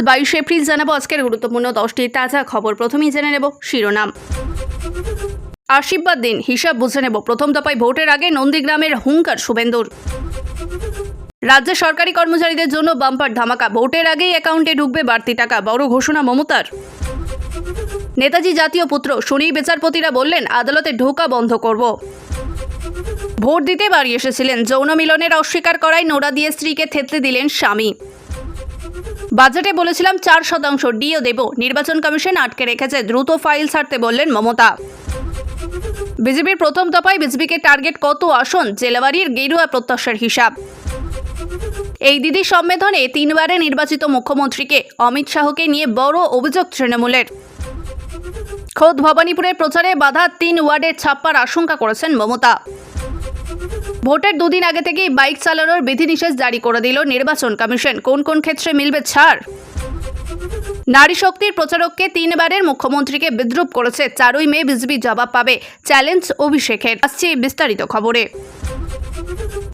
22 April জানাবো আজকের গুরুত্বপূর্ণ 10টি তাজা খবর। প্রথমেই জেনে নেব শিরোনাম। আশীর্বাদ দিন, হিসাব বুঝে নেব। প্রথম দফায় ভোটের আগে নন্দীগ্রামের হুঙ্কার শুভেন্দুর। রাজ্যের সরকারি কর্মচারীদের জন্য বাম্পার ধামাকা, ভোটের আগেই অ্যাকাউন্টে ঢুকবে বাড়তি টাকা, বড় ঘোষণা মমতার। নেতাজি জাতীয় পুত্র, শুনেই বিচারপতিরা বললেন আদালতে ঢোকা বন্ধ করব। ভোট দিতে বাড়ি এসেছিলেন, যৌন মিলনের অস্বীকার করায় নোড়া দিয়ে স্ত্রীকে থেতলে দিলেন স্বামী। বাজেটে বলেছিলাম 4% ডিও দেব, নির্বাচন কমিশন আটকে রেখেছে, দ্রুত ফাইল ছাড়তে বললেন মমতা। বিজেপির প্রথম দফায় বিজেপিকে টার্গেট কত আসন, জেলাবাড়ির গেরুয়া প্রত্যাশার হিসাব। এই দিদি সম্মেলনে 3 বারে নির্বাচিত মুখ্যমন্ত্রীকে অমিত শাহকে নিয়ে বড় অভিযোগ তৃণমূলের। খোদ ভবানীপুরের প্রচারে বাধা, 3 ওয়ার্ডের ছাপ্পার আশঙ্কা করেছেন মমতা। ভোটের 2 দিন আগে থেকেই বাইক চালানোর বিধিনিষেধ জারি করে দিল নির্বাচন কমিশন, কোন কোন ক্ষেত্রে মিলবে ছাড়। নারী শক্তির প্রচারককে 3 বারের মুখ্যমন্ত্রীকে বিদ্রুপ করেছে, 4ই মে বিজেপি জবাব পাবে, চ্যালেঞ্জ অভিষেকের। আসছে বিস্তারিত খবরে।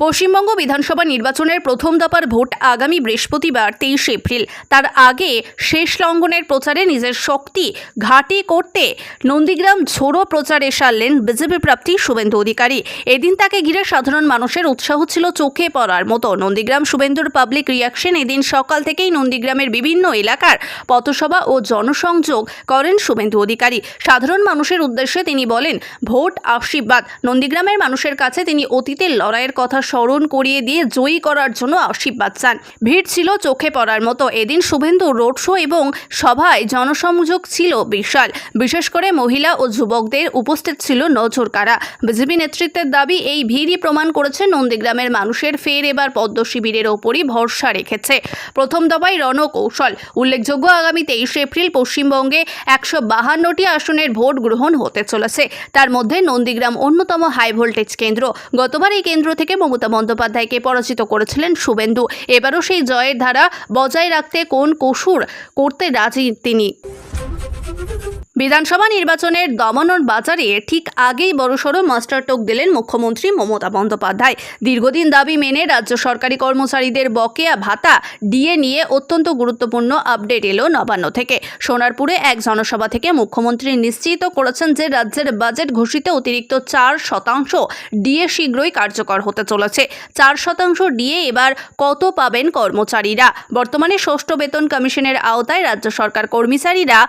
পশ্চিমবঙ্গ বিধানসভা নির্বাচনের প্রথম দফার ভোট আগামী বৃহস্পতিবার 23 এপ্রিল। তার আগে শেষ লঙ্ঘনের প্রচারে নিজের শক্তি ঘাঁটি করতে নন্দীগ্রাম ঝোড়ো প্রচারে সারলেন বিজেপি প্রার্থী শুভেন্দু অধিকারী। এদিন তাকে ঘিরে সাধারণ মানুষের উৎসাহ ছিল চোখে পড়ার মতো। নন্দীগ্রাম শুভেন্দুর পাবলিক রিয়াকশন। এদিন সকাল থেকেই নন্দীগ্রামের বিভিন্ন এলাকার পথসভা ও জনসংযোগ করেন শুভেন্দু অধিকারী। সাধারণ মানুষের উদ্দেশ্যে তিনি বলেন, ভোট আশীর্বাদ। নন্দীগ্রামের মানুষের কাছে তিনি অতীতের লড়াইয়ের কথা স্মরণ করিয়ে দিয়ে জয়ী করার জন্য আশীর্বাদ চান। ভিড় ছিল চোখে পড়ার মতো। এদিন শুভেন্দু রোড শো এবং সভায় জনসংযোগ ছিল বিশাল, বিশেষ করে মহিলা ও যুবকদের উপস্থিত ছিল নজর কাড়া। বিজেপি নেতৃত্বের দাবি, এই ভিড়ই প্রমাণ করেছে নন্দীগ্রামের মানুষের ফের এবার পদ্ম শিবিরের ওপরই ভরসা রেখেছে। প্রথম দফায় রণকৌশল। উল্লেখযোগ্য, আগামী 23 এপ্রিল পশ্চিমবঙ্গে 152টি আসনের ভোট গ্রহণ হতে চলেছে। তার মধ্যে নন্দীগ্রাম অন্যতম হাই ভোল্টেজ কেন্দ্র। গতবার এই কেন্দ্র থেকে মমতা বন্দ্যোপাধ্যায়কে পরাজিত করেছিলেন শুভেন্দু। এবারও সেই জয়ের ধারা বজায় রাখতে কোন কসুর করতে রাজি তিনি। বিধানসভা নির্বাচনের দমনর বাজারে ঠিক আগেই বড়সড় মাস্টারটোক দিলেন মুখ্যমন্ত্রী মমতা বন্দ্যোপাধ্যায়। দীর্ঘদিন দাবি মেনে রাজ্য সরকারি কর্মচারীদের বকেয়া ভাতা ডিএ নিয়ে অত্যন্ত গুরুত্বপূর্ণ আপডেট এলো নবান্ন থেকে। সোনারপুরে এক জনসভা থেকে মুখ্যমন্ত্রী নিশ্চিত করেছেন যে রাজ্যের বাজেট ঘোষিত অতিরিক্ত 4% ডিএ শীঘ্রই কার্যকর হতে চলেছে। 4% ডিএ এবার কত পাবেন কর্মচারীরা? বর্তমানে 6ষ্ঠ বেতন কমিশনের আওতায় রাজ্য সরকার কর্মচারীরা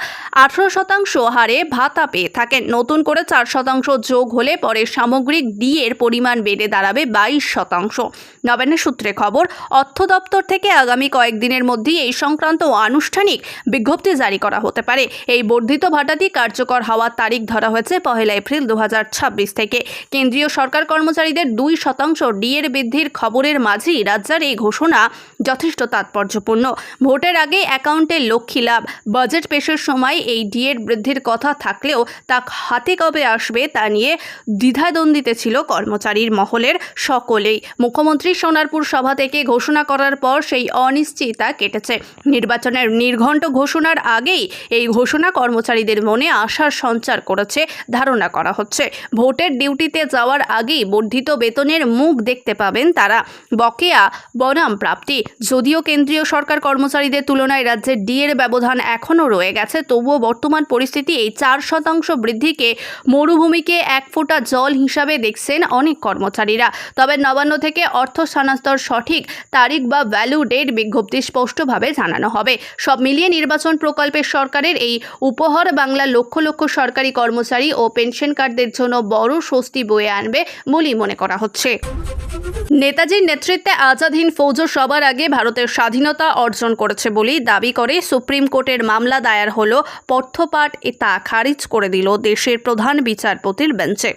18% হারে ভাতা পেয়ে থাকেন। নতুন করে 4% যোগ হলে পরে সামগ্রিক ডিএর পরিমাণ বেড়ে দাঁড়াবে 22%। নবান্নের সূত্রে খবর, অর্থ দপ্তর থেকে আগামী কয়েকদিনের মধ্যেই এই সংক্রান্ত আনুষ্ঠানিক বিজ্ঞপ্তি জারি করা হতে পারে। এই বর্ধিত ভাতাটি কার্যকর হওয়ার তারিখ ধরা হয়েছে 1 এপ্রিল 2026 থেকে। কেন্দ্রীয় সরকার কর্মচারীদের 2% ডিএর বৃদ্ধির খবরের মাঝেই রাজ্যের এই ঘোষণা যথেষ্ট তাৎপর্যপূর্ণ। ভোটের আগে অ্যাকাউন্টে লক্ষ্মী লাভ। বাজেট পেশের সময় এই ডিএর বৃদ্ধির কথা থাকলেও তা হাতে কবে আসবে তা নিয়ে দ্বিধাদ্বন্দ্বিতে ছিল কর্মচারীর মহলের সকলেই। মুখ্যমন্ত্রী সোনারপুর সভা থেকে ঘোষণা করার পর সেই অনিশ্চয়তা কেটেছে। নির্বাচনের নির্ঘণ্ট ঘোষণার আগেই এই ঘোষণা কর্মচারীদের মনে আশার সঞ্চার করেছে ধারণা করা হচ্ছে। ভোটের ডিউটিতে যাওয়ার আগেই বর্ধিত বেতনের মুখ দেখতে পাবেন তারা। বকেয়া বনাম প্রাপ্তি। যদিও কেন্দ্রীয় সরকার কর্মচারীদের তুলনায় রাজ্যের ডিএর ব্যবধান এখনও রয়ে গেছে, তবুও বর্তমান পরিস্থিতি এই 4% বৃদ্ধিকে মরুভূমিকে 1 ফোঁটা জল হিসাবে দেখছেন অনেক কর্মচারীরা। তবে নবান্ন থেকে অর্থ স্থানান্তর সঠিক তারিখ বা ভ্যালু ডেট বিজ্ঞপ্তি স্পষ্টভাবে জানানো হবে। সব মিলিয়ে নির্বাচন প্রকল্পের সরকারের এই উপহার বাংলার লক্ষ লক্ষ সরকারি কর্মচারী ও পেনশনকারদের জন্য বড় স্বস্তি বয়ে আনবে বলেই মনে করা হচ্ছে। নেতাজির নেতৃত্বে আজাদ হিন্দ ফৌজ সবার আগে ভারতের স্বাধীনতা অর্জন করেছে বলেই দাবি করে সুপ্রিম কোর্টের মামলা দায়ের হলো। পথ্যপাঠ তা খারিজ করে দিল দেশের প্রধান বিচারপতির বেঞ্চে।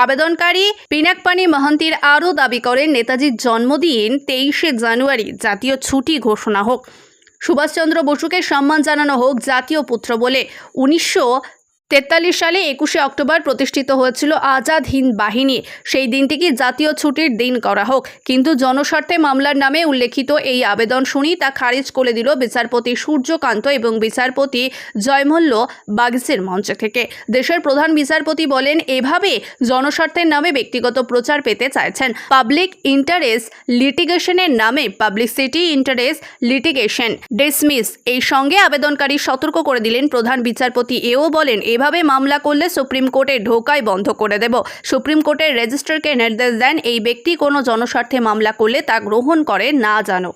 আবেদনকারী পিনাকপানি মহান্তির আরও দাবি করেন, নেতাজির জন্মদিন 23 জানুয়ারি জাতীয় ছুটি ঘোষণা হোক। সুভাষচন্দ্র বসুকে সম্মান জানানো হোক জাতীয় পুত্র বলে। 1943 সালে 21শে অক্টোবর প্রতিষ্ঠিত হয়েছিল আজাদ হিন্দ বাহিনী। সেই দিনটিকে জাতীয় ছুটির দিন করা হোক, কিন্তু জনস্বার্থে মামলার নামে উল্লেখিত এই আবেদন শুনি তা খারিজ করে দিল বিচারপতি সূর্যকান্ত এবং বিচারপতি জয়মল্ল বাগিসের মঞ্চ থেকে। দেশের প্রধান বিচারপতি বলেন, এভাবে জনস্বার্থের নামে ব্যক্তিগত প্রচার পেতে চাইছেন। পাবলিক ইন্টারেস্ট লিটিগেশনের নামে পাবলিসিটি ইন্টারেস্ট লিটিগেশন ডিসমিস। এই সঙ্গে আবেদনকারী সতর্ক করে দিলেন প্রধান বিচারপতি। এও বলেন, এভাবে মামলা করলে সুপ্রিম কোর্টে ঢোকাই বন্ধ করে দেব। সুপ্রিম কোর্টের রেজিস্ট্রারকে নির্দেশ দেন, এই ব্যক্তি কোনো জনস্বার্থে মামলা করলে তা গ্রহণ করে না জানো।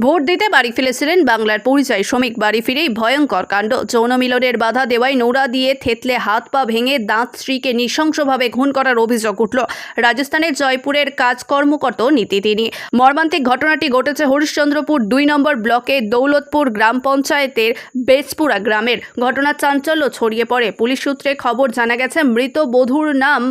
ভোট দিতে বাড়ি ফিরেছিলেন বাংলার পরিযায়ী শ্রমিক। বাড়ি ফিরেই ভয়ঙ্কর কাণ্ড। যৌন মিলনের বাধা দেওয়ায় নোড়া দিয়ে থেতলে হাত পা ভেঙে দাঁত স্ত্রীকে নৃশংসভাবে খুন করার অভিযোগ উঠল রাজস্থানের জয়পুরের কাজকর্মকর্তা নীতি তিনি। মর্মান্তিক ঘটনাটি ঘটেছে হরিশ্চন্দ্রপুর 2 নম্বর ব্লকের দৌলতপুর গ্রাম পঞ্চায়েতের বেজপুরা গ্রামের। ঘটনার চাঞ্চল্য ছড়িয়ে পড়ে। পুলিশ সূত্রে খবর জানা গেছে, মৃত বধূর নাম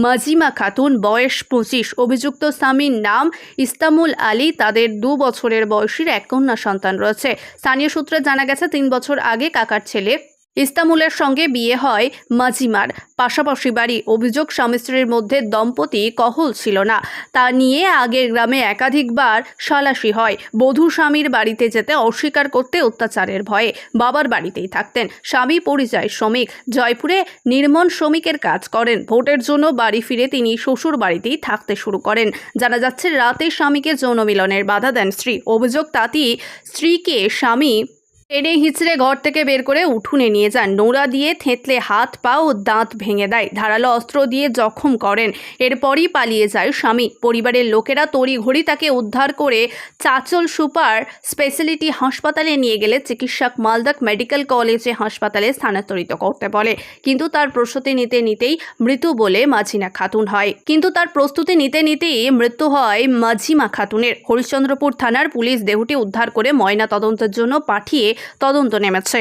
মাজিমা খাতুন, বয়স 25। অভিযুক্ত স্বামীর নাম ইস্তামুল আলী। তাদের 2 বছরের বয়স এক কন্যা সন্তান রয়েছে। স্থানীয় সূত্রে জানা গেছে, 3 বছর আগে কাকার ছেলে ইস্তামুলের সঙ্গে বিয়ে হয় মাজিমার। পাশাপাশি বাড়ি। অভিযোগ, স্বামী স্ত্রীর মধ্যে দম্পতি কহল ছিল না। তা নিয়ে আগের গ্রামে একাধিকবার সালাসি হয়। বধূ স্বামীর বাড়িতে যেতে অস্বীকার করতে অত্যাচারের ভয়ে বাবার বাড়িতেই থাকতেন। স্বামী পরিযায়ী শ্রমিক, জয়পুরে নির্মাণ শ্রমিকের কাজ করেন। ভোটের জন্য বাড়ি ফিরে তিনি শ্বশুর বাড়িতেই থাকতে শুরু করেন। জানা যাচ্ছে, রাতে স্বামীকে যৌন মিলনের বাধা দেন স্ত্রী। অভিযোগ, তাতেই স্ত্রীকে স্বামী টেনে হিচড়ে ঘর থেকে বের করে উঠোনে নিয়ে যান। নোড়া দিয়ে থেতলে হাত পা ও দাঁত ভেঙে দেয়। ধারালো অস্ত্র দিয়ে জখম করেন। এরপরই পালিয়ে যায় স্বামী। পরিবারের লোকেরা তড়িঘড়ি তাকে উদ্ধার করে চাচল সুপার স্পেশালিটি হাসপাতালে নিয়ে গেলে চিকিৎসক মালদাক মেডিকেল কলেজে হাসপাতালে স্থানান্তরিত করতে বলে। কিন্তু তার প্রস্তুতি নিতে নিতেই মৃত্যু হয় মাজিমা খাতুনের। হরিশ্চন্দ্রপুর থানার পুলিশ দেহটি উদ্ধার করে ময়না তদন্তের জন্য পাঠিয়ে তদন্ত নেমেছে।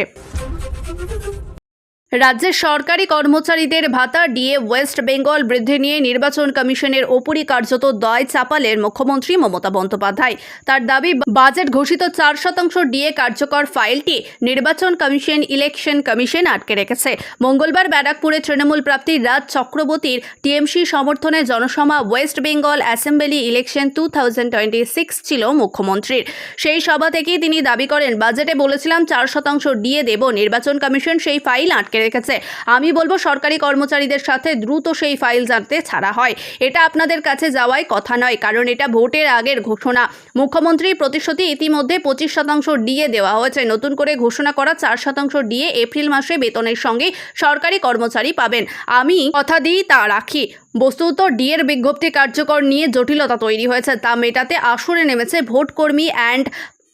রাজ্যের সরকারি কর্মচারীদের ভাতা ডিএ ওয়েস্ট বেঙ্গল বৃদ্ধি নিয়ে নির্বাচন কমিশনের ওপরই কার্যত দায় চাপালেন মুখ্যমন্ত্রী মমতা বন্দ্যোপাধ্যায়। তার দাবি, বাজেট ঘোষিত 4% ডিএ কার্যকর ফাইলটি নির্বাচন কমিশন ইলেকশন কমিশন আটকে রেখেছে। মঙ্গলবার ব্যারাকপুরে তৃণমূল প্রার্থী রাজ চক্রবর্তীর টিএমসি সমর্থনে জনসভা ওয়েস্ট বেঙ্গল অ্যাসেম্বলি ইলেকশন 2026 ছিল মুখ্যমন্ত্রীর। সেই সভা থেকেই তিনি দাবি করেন, বাজেটে বলেছিলাম 4% ডিএ দেব, নির্বাচন কমিশন সেই ফাইল আটকে রেখেছে। আমি বলবো, সরকারি কর্মচারীদের সাথে দ্রুত সেই ফাইল জানতে ছাড়া হয়। এটা আপনাদের কাছে যাওয়াই কথা নয়, কারণ এটা ভোটের আগের ঘোষণা। মুখ্যমন্ত্রীর প্রতিশ্রুতি, ইতিমধ্যে 25% ডিএ দেওয়া হয়েছে। নতুন করে ঘোষণা করা 4% ডিএ এপ্রিল মাসে বেতনের সঙ্গে সরকারি কর্মচারী পাবেন। আমি কথা দিই, তা রাখি। বস্তুত ডিএর বিজ্ঞপ্তি কার্যকর নিয়ে জটিলতা তৈরি হয়েছে। তা মেটাতে আসরে নেমেছে ভোটকর্মী অ্যান্ড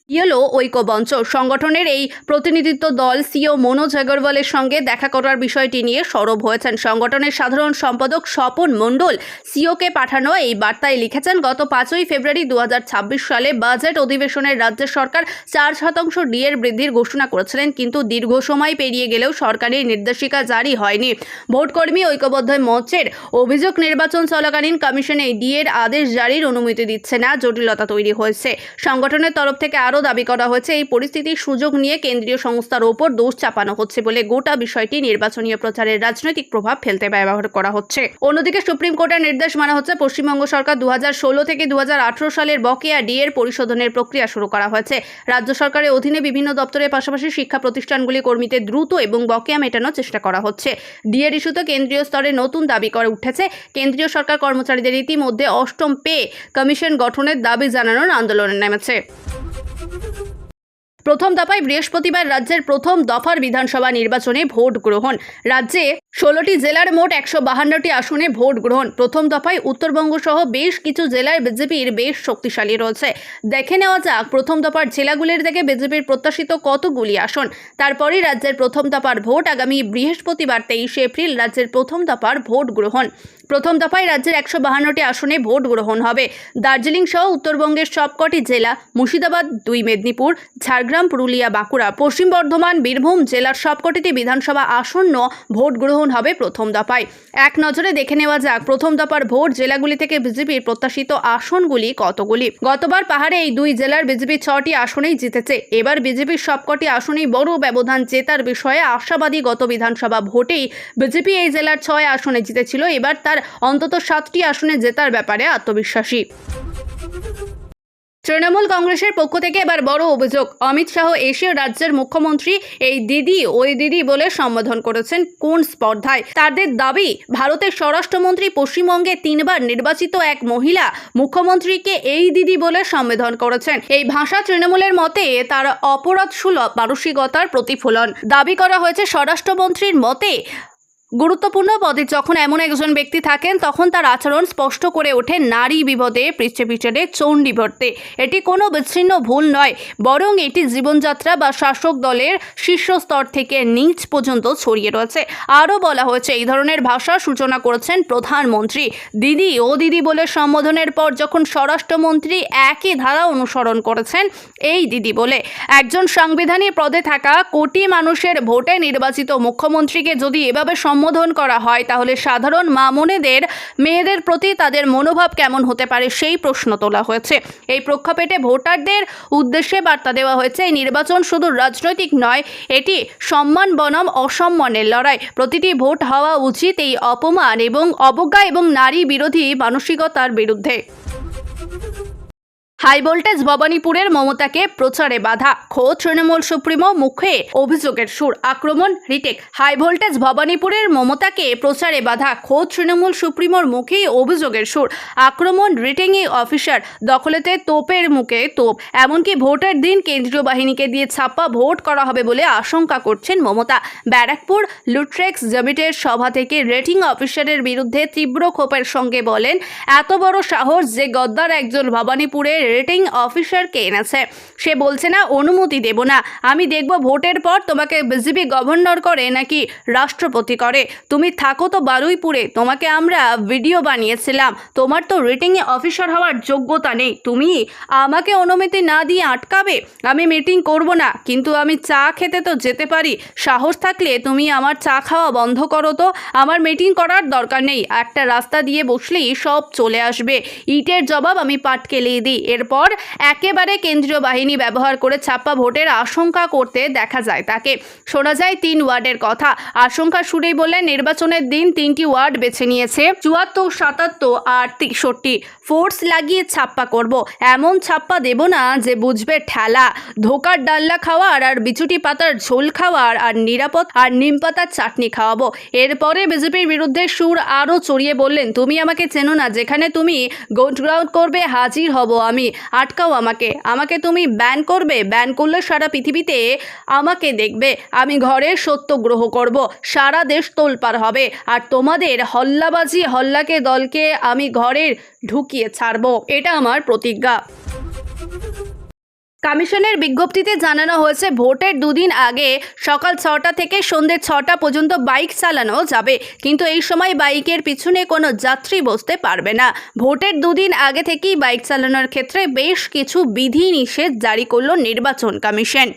ইয়েলো ঐক্যমঞ্চ। সংগঠনের এই প্রতিনিধিত্ব দল সিও মনোজ আগরওয়ালের সঙ্গে দেখা করার বিষয়টি নিয়ে সরব হয়েছেন। সংগঠনের সাধারণ সম্পাদক স্বপন মণ্ডল সিওকে পাঠানো এই বার্তায় লিখেছেন, গত 5ই ফেব্রুয়ারি 2026 সালে বাজেট অধিবেশনের রাজ্য সরকার 4% ডিএর বৃদ্ধির ঘোষণা করেছিলেন, কিন্তু দীর্ঘ সময় পেরিয়ে গেলেও সরকারের নির্দেশিকা জারি হয়নি। ভোটকর্মী ঐক্যবদ্ধ মঞ্চের অভিযোগ, নির্বাচন চলাকালীন কমিশনে ডিএর আদেশ জারির অনুমতি দিচ্ছে না। জটিলতা তৈরি হয়েছে। সংগঠনের তরফ থেকে আরও দাবি করা হয়েছে, এই পরিস্থিতির সুযোগ নিয়ে কেন্দ্রীয় সংস্থার ওপর দোষ চাপানো হচ্ছে বলে গোটা বিষয়টি নির্বাচনী প্রচারের রাজনৈতিক প্রভাব ফেলতে ব্যবহার করা হচ্ছে। অন্যদিকে সুপ্রিম কোর্টের নির্দেশ মানা হচ্ছে। পশ্চিমবঙ্গ সরকার 2016 থেকে 2018 সালের বকেয়া ডিএর পরিশোধনের প্রক্রিয়া শুরু করা হয়েছে। রাজ্য সরকারের অধীনে বিভিন্ন দপ্তরের পাশাপাশি শিক্ষা প্রতিষ্ঠানগুলি কর্মীদের দ্রুত এবং বকেয়া মেটানোর চেষ্টা করা হচ্ছে। ডিএর ইস্যুতে কেন্দ্রীয় স্তরে নতুন দাবি করে উঠেছে। কেন্দ্রীয় সরকার কর্মচারীদের ইতিমধ্যে 8ম পে কমিশন গঠনের দাবি জানানোর আন্দোলনে নেমেছে। প্রথম দফায় বৃহস্পতিবার রাজ্যের প্রথম দফার বিধানসভা নির্বাচনে ভোট গ্রহণ। রাজ্যে 16টি জেলার মোট 152টি আসনে ভোট গ্রহণ। প্রথম দফায় উত্তরবঙ্গ সহ বেশ কিছু জেলায় বিজেপির বেশ শক্তিশালী রয়েছে। দেখে নেওয়া যাক প্রথম দফার জেলাগুলির থেকে বিজেপির প্রত্যাশিত কতগুলি আসন। তারপরই রাজ্যের প্রথম দফার ভোট। আগামী বৃহস্পতিবার 23 এপ্রিল রাজ্যের প্রথম দফার ভোট গ্রহণ। প্রথম দফায় রাজ্যের 152টি আসনে ভোট গ্রহণ হবে। দার্জিলিং সহ উত্তরবঙ্গের সবকটি জেলা, মুর্শিদাবাদ, 2 মেদিনীপুর, ঝাড়গ্রাম, পুরুলিয়া, বাঁকুড়া, পশ্চিম বর্ধমান, বীরভূম জেলার সবকটিতে বিধানসভা আসন্ন ভোট গ্রহণ গ্রহণ হবে প্রথম দফায়। এক নজরে দেখে নেওয়া যাক প্রথম দফার ভোট জেলাগুলি থেকে বিজেপির প্রত্যাশিত আসনগুলি কতগুলি। গতবার পাহাড়ে এই দুই জেলার বিজেপি 6টি আসনেই জিতেছে। এবার বিজেপির সবকটি আসনেই বড় ব্যবধান জেতার বিষয়ে আশাবাদী। গত বিধানসভা ভোটেই বিজেপি এই জেলার 6 আসনে জিতেছিল, এবার তার অন্তত 7টি আসনে জেতার ব্যাপারে আত্মবিশ্বাসী। তৃণমূল কংগ্রেসের পক্ষ থেকে এবার বড় অভিযোগ, অমিত শাহ এশীয় রাজ্যের মুখ্যমন্ত্রী এই দিদি ওই দিদি বলে সম্বোধন করেছেন কোন স্পর্ধায়। তাদের দাবি, ভারতের স্বরাষ্ট্রমন্ত্রী পশ্চিমবঙ্গে 3বার নির্বাচিত এক মহিলা মুখ্যমন্ত্রীকে এই দিদি বলে সম্বোধন করেছেন। এই ভাষা তৃণমূলের মতে তার অপরাধসুলভ মানসিকতার প্রতিফলন। দাবি করা হয়েছে স্বরাষ্ট্রমন্ত্রীর মতে গুরুত্বপূর্ণ পদে যখন এমন একজন ব্যক্তি থাকেন তখন তার আচরণ স্পষ্ট করে ওঠে নারী বিপদে পৃষ্ঠে পিছনে চণ্ডী ভরতে। এটি কোনো বিচ্ছিন্ন ভুল নয়, বরং এটি জীবনযাত্রা বা শাসক দলের শীর্ষস্তর থেকে নিচ পর্যন্ত ছড়িয়ে রয়েছে। আরও বলা হয়েছে, এই ধরনের ভাষার সূচনা করেছেন প্রধানমন্ত্রী। দিদি ও দিদি বলে সম্বোধনের পর যখন স্বরাষ্ট্রমন্ত্রী একই ধারা অনুসরণ করেছেন এই দিদি বলে। একজন সাংবিধানিক পদে থাকা কোটি মানুষের ভোটে নির্বাচিত মুখ্যমন্ত্রীকে যদি এভাবে সম্বোধন করা হয় তাহলে সাধারণ মা বোনেদের মেয়েদের প্রতি তাদের মনোভাব কেমন হতে পারে সেই প্রশ্ন তোলা হয়েছে। এই প্রেক্ষাপটে ভোটারদের উদ্দেশ্যে বার্তা দেওয়া হয়েছে, এই নির্বাচন শুধু রাজনৈতিক নয়, এটি সম্মান বনাম অসম্মানের লড়াই। প্রতিটি ভোট হওয়া উচিত এই অপমান এবং অবজ্ঞা এবং নারী বিরোধী মানসিকতার বিরুদ্ধে। হাই ভোল্টেজ ভবানীপুরের মমতাকে প্রচারে বাধা, খোদ তৃণমূল সুপ্রিমো মুখে অভিযোগের সুর, আক্রমণ রিটেক। হাই ভোল্টেজ ভবানীপুরের মমতাকে প্রচারে বাধা, খোদ তৃণমূল সুপ্রিমোর মুখেই অভিযোগের সুর, আক্রমণ রিটেকিং অফিসার, দখলেতে তোপের মুখে তোপ। এমনকি ভোটের দিন কেন্দ্রীয় বাহিনীকে দিয়ে ছাপ্পা ভোট করা হবে বলে আশঙ্কা করছেন মমতা। ব্যারাকপুর লুট্রেক্স জমিটের সভা থেকে রেটিং অফিসারের বিরুদ্ধে তীব্র ক্ষোভের সঙ্গে বলেন, এত বড় সাহস যে গদ্দার একজন ভবানীপুরের রেটিং অফিসারকে এনেছে, সে বলছে না অনুমতি দেব না, আমি দেখব ভোটের পর তোমাকে বিজেপি গভর্নর করে নাকি রাষ্ট্রপতি করে। তুমি থাকো তো বারুইপুরে, তোমাকে আমরা ভিডিও বানিয়েছিলাম, তোমার তো রেটিং অফিসার হওয়ার যোগ্যতা নেই, তুমি আমাকে অনুমতি না দিয়ে আটকাবে। আমি মিটিং করব না, কিন্তু আমি চা খেতে তো যেতে পারি। সাহস থাকলে তুমি আমার চা খাওয়া বন্ধ করো তো, আমার মিটিং করার দরকার নেই, একটা রাস্তা দিয়ে বসলেই সব চলে আসবে। ইটের জবাব আমি পাটকেলেই দিই। এরপর একেবারে কেন্দ্রীয় বাহিনী ব্যবহার করে ছাপ্পা ভোটের আশঙ্কা করতে দেখা যায় তাকে। শোনা যায় 3 ওয়ার্ডের কথা। আশঙ্কা সুরেই বললেন, নির্বাচনের দিন 3টি ওয়ার্ড বেছে নিয়েছে, 74, 77 আর 63। ফোর্স লাগিয়ে ছাপ্পা করব, এমন ছাপ্পা দেব না যে বুঝবে ঠেলা। ধোকার ডাল্লা খাওয়ার আর বিচুটি পাতার ঝোল খাওয়ার আর নিরাপদ আর নিম পাতার চাটনি খাওয়াবো। এরপরে বিজেপির বিরুদ্ধে সুর আরও চড়িয়ে বললেন, তুমি আমাকে চেনো না, যেখানে তুমি গোডগ্রাউন্ড করবে হাজির হব আমি, আটকাও আমাকে, আমাকে তুমি ব্যান করবে, ব্যান করলে সারা পৃথিবীতে আমাকে দেখবে, আমি ঘরের সত্যগ্রহ করব, সারা দেশ তোলপাড় হবে, আর তোমাদের হল্লাবাজি হল্লাকে দলকে আমি ঘরের ঢুকিয়ে ছাড়বো, এটা আমার প্রতিজ্ঞা। কমিশনের বিজ্ঞপ্তিতে জানানো হয়েছে, ভোটের 2 দিন আগে সকাল 6টা থেকে সন্ধ্যে 6টা পর্যন্ত বাইক চালানো যাবে, কিন্তু এই সময় বাইকের পিছনে কোনো যাত্রী বসতে পারবে না। ভোটের 2 দিন আগে থেকেই বাইক চালানোর ক্ষেত্রে বেশ কিছু বিধিনিষেধ জারি করল নির্বাচন কমিশন।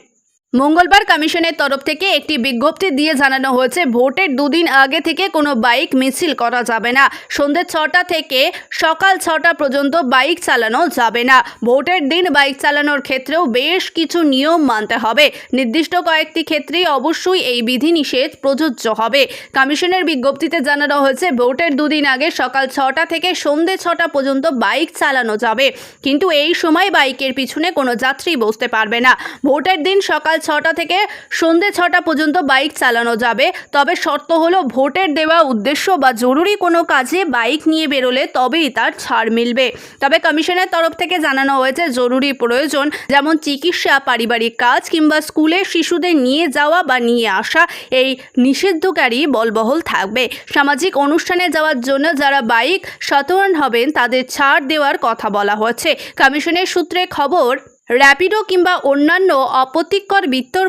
মঙ্গলবার কমিশনের তরফ থেকে একটি বিজ্ঞপ্তি দিয়ে জানানো হয়েছে, ভোটের 2 দিন আগে থেকে কোনো বাইক মিছিল করা যাবে না। সন্ধ্যে 6টা থেকে সকাল 6টা পর্যন্ত বাইক চালানো যাবে না। ভোটের দিন বাইক চালানোর ক্ষেত্রেও বেশ কিছু নিয়ম মানতে হবে। নির্দিষ্ট কয়েকটি ক্ষেত্রেই অবশ্যই এই বিধিনিষেধ প্রযোজ্য হবে। কমিশনের বিজ্ঞপ্তিতে জানানো হয়েছে, ভোটের 2 দিন আগে সকাল 6টা থেকে সন্ধ্যে 6টা পর্যন্ত বাইক চালানো যাবে, কিন্তু এই সময় বাইকের পিছনে কোনো যাত্রী বসতে পারবে না। ভোটের দিন সকাল 6টা থেকে সন্ধ্যে 6টা পর্যন্ত বাইক চালানো যাবে, তবে শর্ত হলো ভোটের দেওয়া উদ্দেশ্য বা জরুরি কোনো কাজে বাইক নিয়ে বেরোলে তবেই তার ছাড় মিলবে। তবে কমিশনের তরফ থেকে জানানো হয়েছে, জরুরি প্রয়োজন যেমন চিকিৎসা, পারিবারিক কাজ কিংবা স্কুলে শিশুদের নিয়ে যাওয়া বা নিয়ে আসা, এই নিষিদ্ধকারী বলবৎ থাকবে। সামাজিক অনুষ্ঠানে যাওয়ার জন্য যারা বাইক সচেতন হবেন তাদের ছাড় দেওয়ার কথা বলা হয়েছে। কমিশনের সূত্রে খবর, র্যাপিডো কিংবা অন্যান্য আপত্তিকর বিত্তর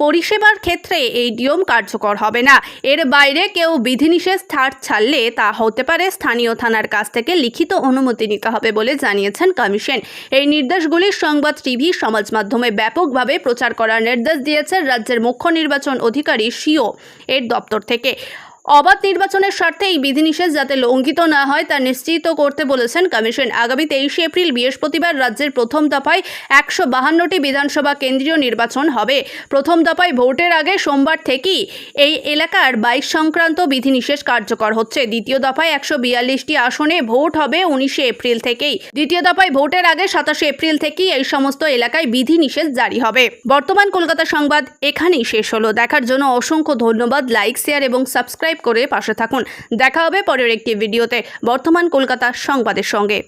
পরিষেবার ক্ষেত্রে এই নিয়ম কার্যকর হবে না। এর বাইরে কেউ বিধিনিষেধ ছাড়লে তা হতে পারে স্থানীয় থানার কাছ থেকে লিখিত অনুমতি নিতে হবে বলে জানিয়েছেন কমিশন। এই নির্দেশগুলি সংবাদ, টিভি, সমাজ মাধ্যমে ব্যাপকভাবে প্রচার করার নির্দেশ দিয়েছে রাজ্যের মুখ্য নির্বাচন অধিকারী সিও এর দপ্তর থেকে। অবাধ নির্বাচনের স্বার্থে এই বিধিনিষেধ যাতে লঙ্ঘিত না হয় তা নিশ্চিত করতে বলেছেন কমিশন। আগামী 23 এপ্রিল বৃহস্পতিবার রাজ্যের প্রথম দফায় 152টি বিধানসভা কেন্দ্রীয় নির্বাচন হবে। প্রথম দফায় ভোটের আগে সোমবার থেকেই এই এলাকার 22 সংক্রান্ত বিধিনিষেধ কার্যকর হচ্ছে। দ্বিতীয় দফায় 142টি আসনে ভোট হবে 19 এপ্রিল থেকেই। দ্বিতীয় দফায় ভোটের আগে 27 এপ্রিল থেকেই এই সমস্ত এলাকায় বিধিনিষেধ জারি হবে। বর্তমান কলকাতা সংবাদ এখানেই শেষ হলো। দেখার জন্য অসংখ্য ধন্যবাদ। লাইক, শেয়ার এবং সাবস্ক্রাইব করে পাশে থাকুন। দেখা হবে পরের একটি ভিডিওতে বর্তমান কলকাতা সংবাদের সঙ্গে।